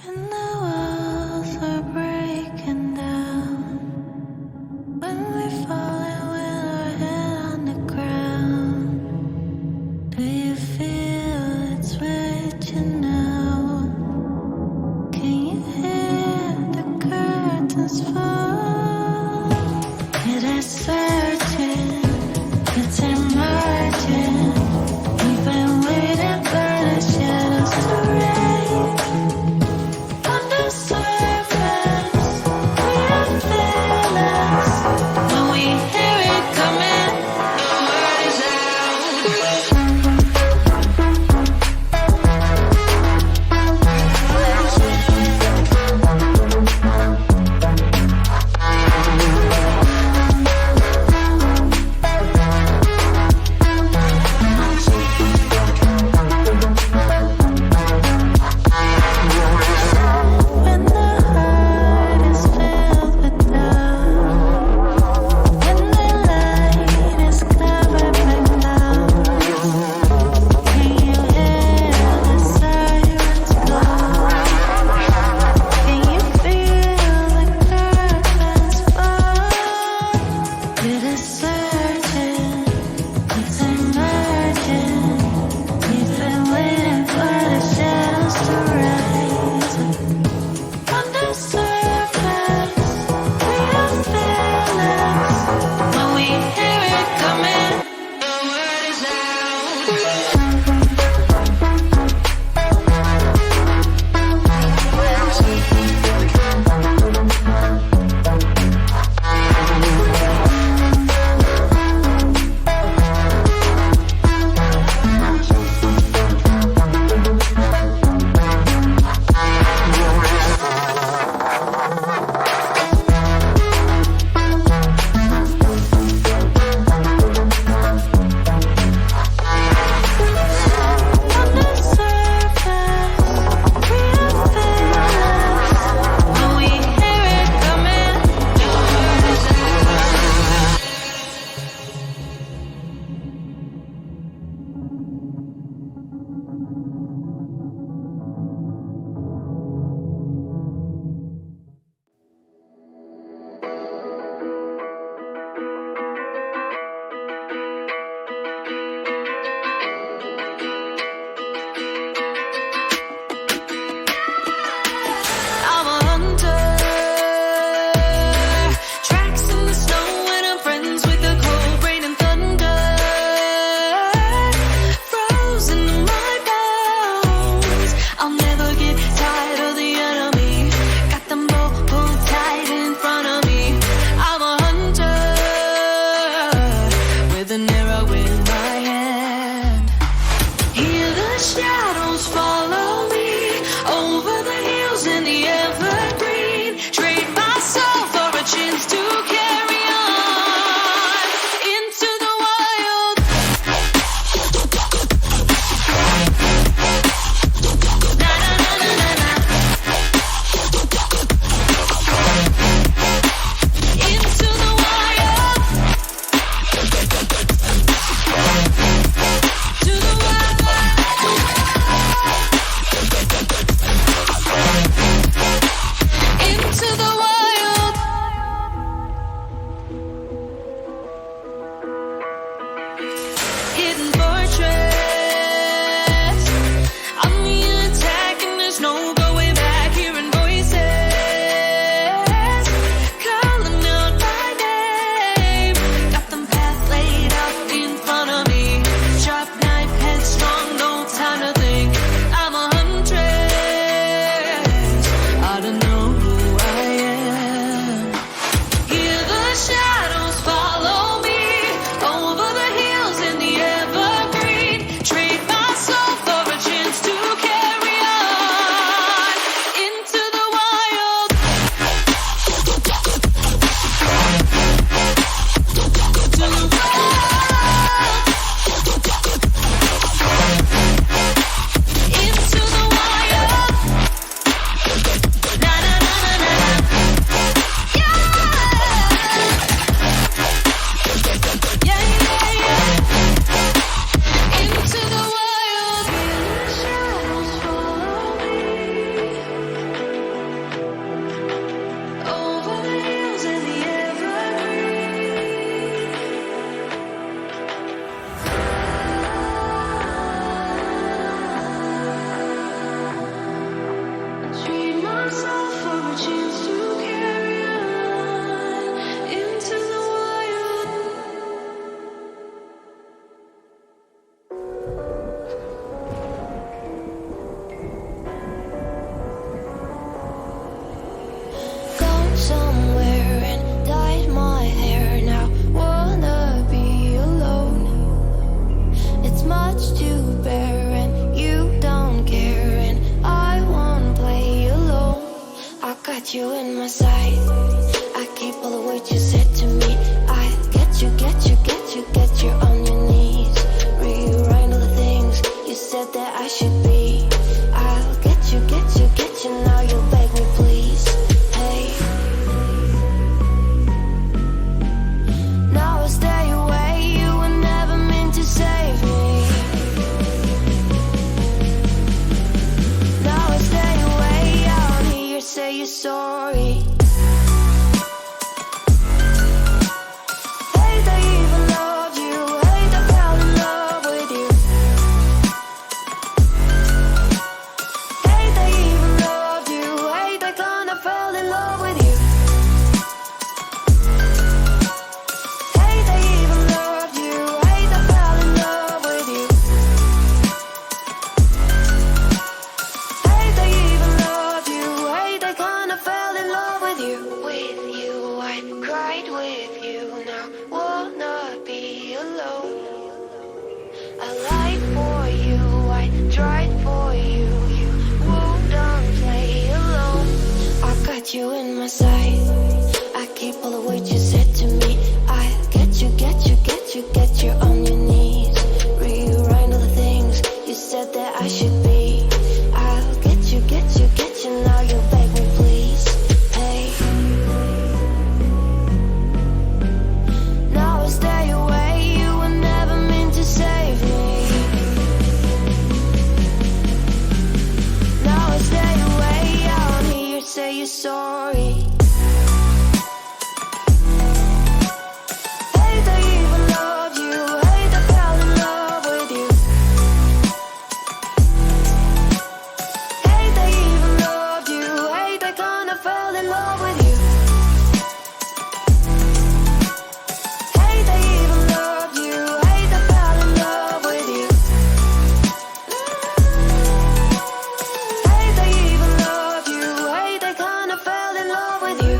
When the walls are breaking down, when we falling with our head on the ground, do you feel it's reaching out? Can you hear the curtains fall? It is searching, it's emerging. We've been waiting for the shadows to raise. On the surface, we are fearless. When we hear it coming, the word is out. chance to carry on into the wild. Gone somewhere and dyed my hair now. Wanna be alone. It's much to bear and you don't care, and I won't play alone. I got you in my sight. I keep all the words you said to me. I get you, get you, get you, get you on your knees. Rewrite all the things you said that I should be. I'll get you, get you, get you. Now you'll beg me, please. Hey. Now I stay away. You were never meant to save me. Now I stay away. I don't hear you say you're sorry. Hate I even loved you. Hate I fell in love with you. Hate I even loved you. Hate I kinda fell in love with you. Hate I even loved you. Hate I fell in love with you. Hate I even loved you. Hate I kinda fell in love with you. With you, I cried with you. Now wanna be alone. I lied for you. I tried for you. You wouldn't play alone. I got you in my sight. I keep all the words you said to me. I get you, get you, get you, get you on your knees. Rewrite all the things you said that I should be. I'll get you, get you, get you. Now you beg me, please. Hey. Now I stay away. You were never meant to save me. Now I stay away. I don't hear you say you're sorry. Hate I even loved you. Hate I fell in love with you. Hate I even loved you. Hate I kinda fell in love with you. Hate I even loved you. Hate I fell in love with you. Hate I even loved you. Hate I kinda fell in love with you.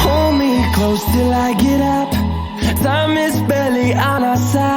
Hold me close till I get up. Time is barely on our side.